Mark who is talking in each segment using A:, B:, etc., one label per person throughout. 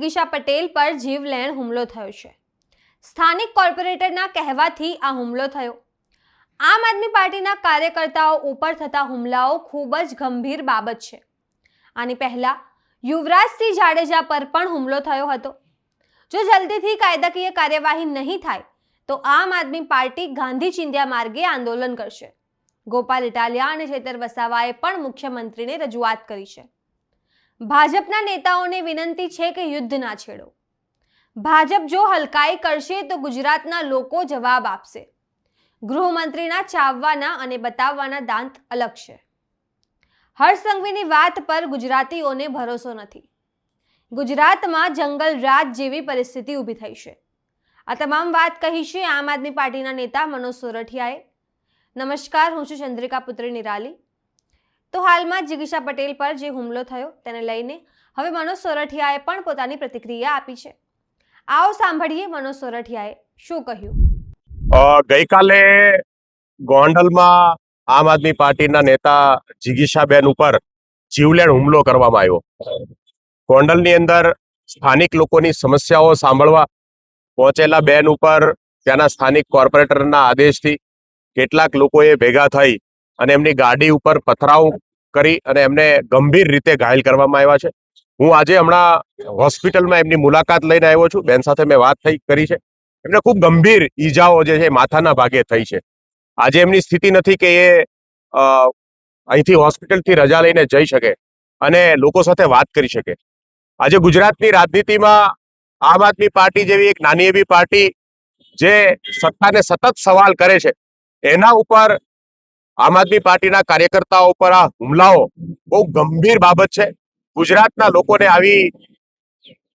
A: જિગીશા પટેલ પર જીવલેણ હુમલો થયો છે। સ્થાનિક કોર્પોરેટરના કહેવાથી આ હુમલો થયો। આમ આદમી પાર્ટીના કાર્યકર્તાઓ ઉપર થતા હુમલાઓ ખૂબ જ ગંભીર બાબત છે। આની પહેલા યુવરાજસિંહ જાડેજા પર પણ હુમલો થયો હતો। જો જલ્દીથી કાયદાકીય કાર્યવાહી નહીં થાય તો આમ આદમી પાર્ટી ગાંધી ચિંધ્યા માર્ગે આંદોલન કરશે। ગોપાલ ઇટાલિયા અને ચેતર વસાવાએ પણ મુખ્યમંત્રીને રજૂઆત કરી છે। ભાજપના નેતાઓને વિનંતી છે કે યુદ્ધ ના છેડો। ભાજપ જો હલકાઈ કરશે તો ગુજરાતના લોકો જવાબ આપશે। ગૃહમંત્રીના ચાવવાના અને બતાવવાના દાંત અલગ છે। હર્ષ સંઘવીની વાત પર ગુજરાતીઓને ભરોસો નથી। ગુજરાતમાં જંગલ રાજ જેવી પરિસ્થિતિ ઊભી થઈ છે। આ તમામ વાત કહી છે આમ આદમી પાર્ટીના નેતા મનોજ સોરઠિયાએ। નમસ્કાર, હું છું ચંદ્રિકા પુત્રી નિરાલી। તો હાલમાં જિગીશા પટેલ પર જે હુમલો થયો તેને લઈને હવે મનોજ સોરઠિયાએ પણ પોતાની પ્રતિક્રિયા આપી છે। આવો સાંભળીએ મનોજ સોરઠિયાએ શું કહ્યું।
B: ગઈકાલે ગોંડલમાં આમ આદમી પાર્ટીના નેતા જિગીશાબેન ઉપર જીવલેણ હુમલો કરવામાં આવ્યો। ગોંડલની અંદર સ્થાનિક લોકોની સમસ્યાઓ સાંભળવા પહોંચેલા બેન ઉપર ત્યાંના સ્થાનિક કોર્પોરેટરના આદેશથી કેટલાક લોકોએ ભેગા થઈ અને એમની ગાડી ઉપર પથરાવ કરી અને એમને ગંભીર રીતે ઘાયલ કરવામાં આવ્યા છે। હું આજે હમણાં હોસ્પિટલમાં એમની મુલાકાત લઈને આવ્યો છું। બેન સાથે મેં વાત કરી છે। એમને ખૂબ ગંભીર ઈજાઓ જે છે માથાના ભાગે થઈ છે। આજે એમની સ્થિતિ નથી કે એ અહીંથી હોસ્પિટલથી રજા લઈને જઈ શકે અને લોકો સાથે વાત કરી શકે। આજે ગુજરાતની રાજનીતિમાં આમ આદમી પાર્ટી જેવી એક નાની એવી પાર્ટી જે સત્તાને સતત સવાલ કરે છે, એના ઉપર આમ આદમી પાર્ટીના કાર્યકર્તાઓ પર આ હુમલાઓ બહુ ગંભીર બાબત છે। ગુજરાતના લોકોને આવી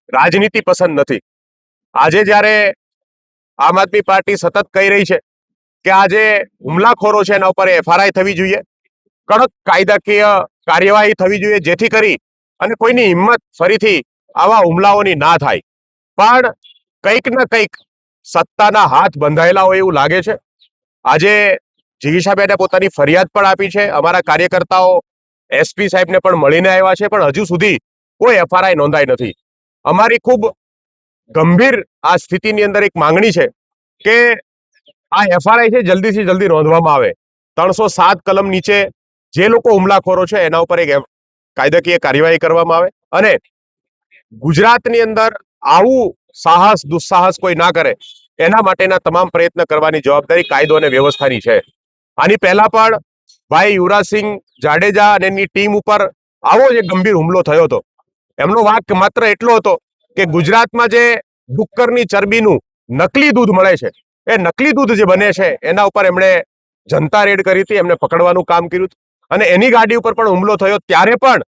B: રાજનીતિ પસંદ નથી। આજે જ્યારે આમ આદમી પાર્ટી સતત કહી રહી છે કે આ જે હુમલાખોરો છે એના ઉપર એફઆરઆઈ થવી જોઈએ, કડક કાયદાકીય કાર્યવાહી થવી જોઈએ, જેથી કરી અને કોઈની હિંમત ફરીથી આવા હુમલાઓની ના થાય। પણ કંઈક ને કંઈક સત્તાના હાથ બંધાયેલા હોય એવું લાગે છે। આજે જિગીશાબેને પોતાની ફરિયાદ પણ આપી છે। અમારા કાર્યકર્તાઓ એસપી સાહેબને પણ મળીને આવ્યા છે, પણ હજુ સુધી કોઈ એફઆરઆઈ નોંધાઈ નથી। અમારી ખૂબ ગંભીર આ સ્થિતિની અંદર એક માંગણી છે કે આ એફઆરઆઈ છે જલ્દીથી જલ્દી નોંધવામાં આવે। 307 કલમ નીચે જે લોકો હુમલાખોરો છે એના ઉપર એક કાયદાકીય કાર્યવાહી કરવામાં આવે અને ગુજરાતની અંદર આવું સાહસ દુસ્સાહસ કોઈ ના કરે એના માટેના તમામ પ્રયત્ન કરવાની જવાબદારી કાયદો અને વ્યવસ્થાની છે। આની પહેલા પણ ભાઈ યુવરાજસિંહ જાડેજા અને એની ટીમ ઉપર આવો જ ગંભીર હુમલો થયો હતો। એમનો વાક માત્ર એટલો હતો કે ગુજરાતમાં જે ડુક્કરની ચરબીનું નકલી દૂધ મળે છે, એ નકલી દૂધ જે બને છે એના ઉપર એમણે જનતા રેડ કરી હતી, એમને પકડવાનું કામ કર્યું અને એની ગાડી ઉપર પણ હુમલો થયો ત્યારે પણ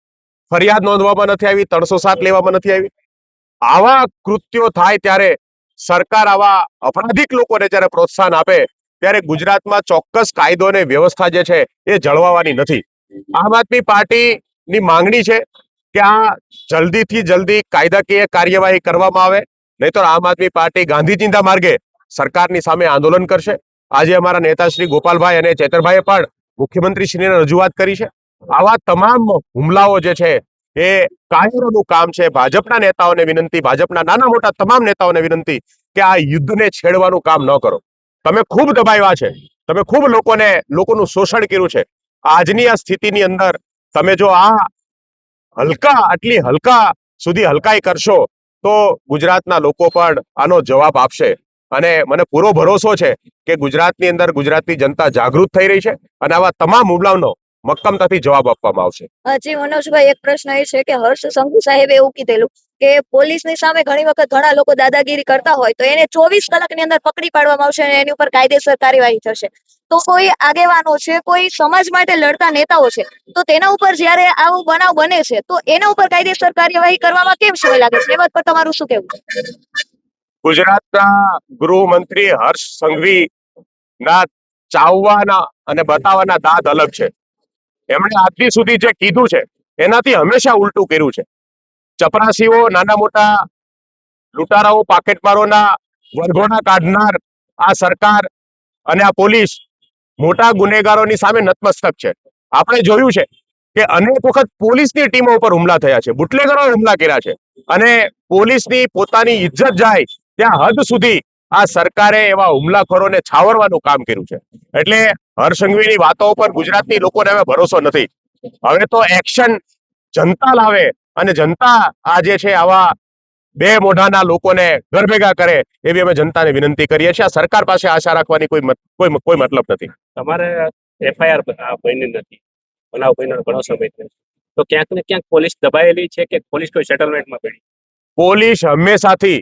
B: ફરિયાદ નોંધવામાં નથી આવી, 307 લેવામાં નથી આવી। આવા કૃત્યો થાય ત્યારે સરકાર આવા અપરાધિક લોકોને જ્યારે પ્રોત્સાહન આપે ત્યારે ગુજરાતમાં ચોક્કસ કાયદો અને વ્યવસ્થા જે છે એ જળવાવાની નથી। આમ આદમી પાર્ટીની માંગણી છે કે આ જલ્દીથી જલ્દી કાયદાકીય કાર્યવાહી કરવામાં આવે, નહીં તો આમ આદમી પાર્ટી ગાંધી ચિંધ્યા માર્ગે સરકારની સામે આંદોલન કરશે। આજે અમારા નેતા શ્રી ગોપાલભાઈ અને ચેતરભાઈએ પણ મુખ્યમંત્રીશ્રીને રજૂઆત કરી છે। આવા તમામ હુમલાઓ જે છે એ કાયરોનું કામ છે। ભાજપના નેતાઓને વિનંતી, ભાજપના નાના મોટા તમામ નેતાઓને વિનંતી કે આ યુદ્ધને છેડવાનું કામ ન કરો। તમે ખૂબ દબાવ્યા છે, તમે ખૂબ લોકોનું શોષણ કર્યું છે। આજની આ સ્થિતિની અંદર તમે જો આટલી હલકા સુધી હલકાઈ કરશો તો ગુજરાતના લોકો પણ આનો જવાબ આપશે અને મને પૂરો ભરોસો છે કે ગુજરાતની અંદર ગુજરાતની જનતા જાગૃત થઈ રહી છે અને આવા તમામ હુમલાઓનો મક્કમતાથી જવાબ આપવામાં આવશે।
C: જી મનોજભાઈ, એક પ્રશ્ન એ છે કે હર્ષ સંઘવી સાહેબે એવું કીધેલું કે પોલીસની સામે ઘણી વખત ઘણા લોકો દાદાગીરી કરતા હોય તો એને 24 કલાકની અંદર પકડી પાડવામાં આવશે અને એની ઉપર કાયદેસર કાર્યવાહી થશે। તો કોઈ આગેવાનો છે, કોઈ સમાજ માટે લડતા નેતાઓ છે, તો તેના ઉપર જ્યારે આવો બનાવ બને છે તો એના ઉપર કાયદેસર કાર્યવાહી કરવામાં કેમ સમય લાગે છે, એ વાત પર તમારું શું કહેવું છે?
B: ગુજરાતના ગૃહમંત્રી હર્ષ સંઘવી ના ચાવવાના અને બતાવવાના દાંત અલગ છે। એમણે આજ સુધી જે કીધું છે એનાથી હંમેશા ઉલટું કર્યું છે। ચપરાસીઓ, નાના મોટા લૂંટારાઓ, પાકેટમારોના વરઘોડા કાઢનાર આ સરકાર અને આ પોલીસ મોટા ગુનેગારોની સામે નતમસ્તક છે। આપણે જોયું છે કે અનેક વખત પોલીસની ટીમો ઉપર હુમલા થયા છે, બુટલેગરોએ હુમલા કર્યા છે અને પોલીસની પોતાની ઇજ્જત જાય ત્યાં હદ સુધી આ સરકારે એવા હુમલાખોરોને છાવરવાનું કામ કર્યું છે. એટલે હર્ષ સંઘવીની વાતો ઉપર ગુજરાતની લોકોને હવે ભરોસો નથી. હવે તો એક્શન જનતા લાવે અને જનતા આ જે છે આવા બે મોઢાના લોકોને ઘર ભેગા કરે એવી અમે જનતાને વિનંતી કરીએ છીએ. આ સરકાર પાસે આશા રાખવાની કોઈ મતલબ નથી.
D: તમારે FIR બની નથી, બનાવ બન્યો ઘણો સમય થયો, તો ક્યાંક ને ક્યાંક પોલીસ દબાયેલી છે કે પોલીસ કોઈ સેટલમેન્ટમાં પડી?
B: પોલીસ હંમેશાથી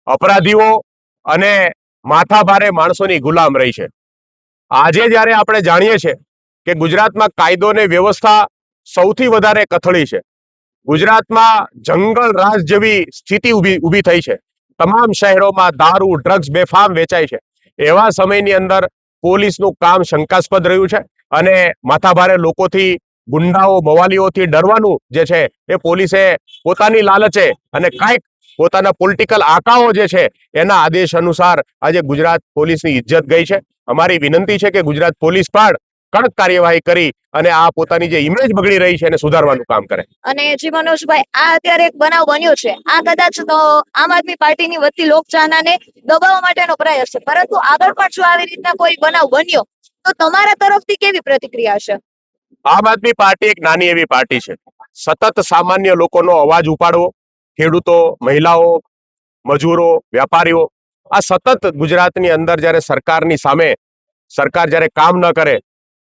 B: અપરાધીઓ અને માથાભારે માણસોની ગુલામ રહી છે. આજે જ્યારે આપણે જાણીએ છીએ કે ગુજરાતમાં કાયદો અને વ્યવસ્થા સૌથી વધારે કથળી છે, ગુજરાતમાં જંગલ રાજ જેવી સ્થિતિ ઊભી થઈ છે, તમામ શહેરોમાં દારૂ ડ્રગ્સ બેફામ વેચાય છે, એવા સમયની અંદર પોલીસનું કામ શંકાસ્પદ રહ્યું છે અને માથાભારે લોકોથી, ગુંડાઓ મવાલીઓથી ડરવાનું જે છે એ પોલીસે પોતાની લાલચે અને કાંઈક પોતાના પોલિટિકલ આકાઓ જે છે એના આદેશ અનુસાર આજે ગુજરાત પોલીસની ઇજ્જત ગઈ છે. અમારી વિનંતી છે કે ગુજરાત પોલીસ પણ કડક કાર્યવાહી કરી અને આ પોતાની જે ઇમેજ બગડી રહી છે એને સુધારવાનું કામ કરે.
C: અને જી મનોજભાઈ, આ અત્યારે એક બનાવ બન્યો છે, આ કદાચ તો આમ આદમી પાર્ટીની વધતી લોકચાહનાને દબાવવા માટેનો પ્રયાસ છે, પરંતુ આગળ પણ જો આવી રીતના કોઈ બનાવ બન્યો તો તમારા તરફથી કેવી પ્રતિક્રિયા છે?
B: આમ આદમી પાર્ટી એક નાની એવી પાર્ટી છે. સતત સામાન્ય લોકોનો અવાજ ઉપાડવો, ખેડૂતો, મહિલાઓ, મજૂરો, વેપારીઓ, આ સતત ગુજરાતની અંદર જ્યારે સરકારની સામે સરકાર જ્યારે કામ ન કરે,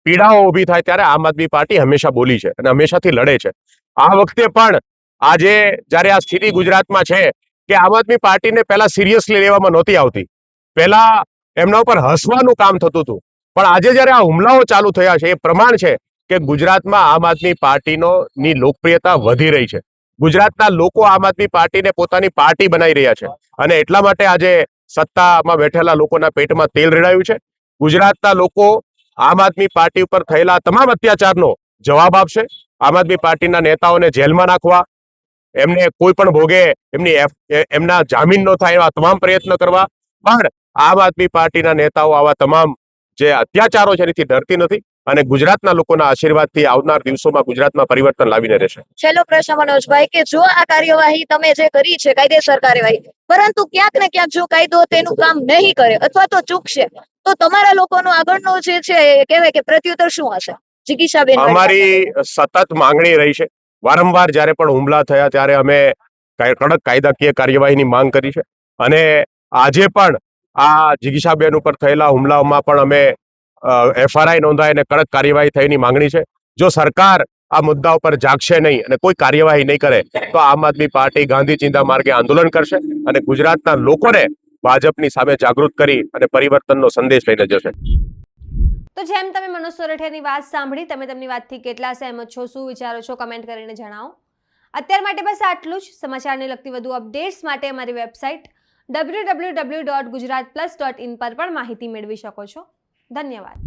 B: પીડાઓ ઊભી થાય ત્યારે આમ આદમી પાર્ટી હંમેશા બોલી છે અને હંમેશાથી લડે છે. આ વખતે પણ આજે જ્યારે આ સ્થિતિ ગુજરાતમાં છે કે આમ આદમી પાર્ટીને પહેલા સિરિયસલી લેવામાં નહોતી આવતી, પહેલા એમના ઉપર હસવાનું કામ થતું હતું, પણ આજે જ્યારે આ હુમલાઓ ચાલુ થયા છે એ પ્રમાણ છે કે ગુજરાતમાં આમ આદમી પાર્ટીની લોકપ્રિયતા વધી રહી છે. ગુજરાતના લોકો આમ આદમી પાર્ટીને પોતાની પાર્ટી બનાવી રહ્યા છે અને એટલા માટે આજે સત્તામાં બેઠેલા લોકોના પેટમાં તેલ રેડાયું છે. ગુજરાતના લોકો આમ આદમી પાર્ટી ઉપર થયેલા તમામ અત્યાચારનો જવાબ આપશે. આમ આદમી પાર્ટીના નેતાઓને જેલમાં નાખવા, એમને કોઈ પણ ભોગે એમના જામીન ન થાય એવા તમામ પ્રયત્ન કરવા, પણ આમ આદમી પાર્ટીના નેતાઓ આવા તમામ જે અત્યાચારો છે એનાથી ડરતી નથી અને ગુજરાતના લોકોના આશીર્વાદથી આવનાર દિવસોમાં ગુજરાતમાં પરિવર્તન લાવીને રહેશે.
C: છેલ્લો પ્રશ્ન મનોજભાઈ, કે જો આ કાર્યવાહી તમે જે કરી છે, કાયદેસર કાર્યવાહી, પરંતુ ક્યાંક ને ક્યાંક જો કાયદો તેનું કામ નહીં કરે અથવા તો ચૂકશે, તો તમારા લોકોનો આગળનો જે છે કહેવાય કે પ્રત્યુત્તર શું હશે? જિગીશાબેન,
B: અમારી સતત માંગણી રહી છે. વારંવાર જ્યારે પણ હુમલા થયા ત્યારે અમે કડક કાયદાકીય કાર્યવાહીની માંગ કરી છે અને આજે પણ આ જિગીશાબેન ઉપર થયેલા હુમલાઓમાં પણ અમે FRI નોંધાય અને કડક કાર્યવાહી થઈની માંગણી છે. જો સરકાર આ મુદ્દા ઉપર જાગશે નહીં અને કોઈ કાર્યવાહી નહીં કરે તો આમ આદમી પાર્ટી ગાંધી ચિંતા માર્ગે આંદોલન કરશે અને ગુજરાતના લોકોને ભાજપની સામે જાગૃત કરી અને પરિવર્તનનો સંદેશ લઈને જશે.
A: તો જેમ તમે મનોજ સોરઠિયાની વાત સાંભળી, તમે તેમની વાતથી કેટલા સહેમત છો, શું વિચારો છો, કમેન્ટ કરીને જણાવો. અત્યાર માટે બસ આટલું જ. સમાચારને લગતી વધુ અપડેટ્સ માટે અમારી વેબસાઇટ www.gujaratplus.in પર પણ માહિતી મેળવી શકો છો. ધન્યવાદ.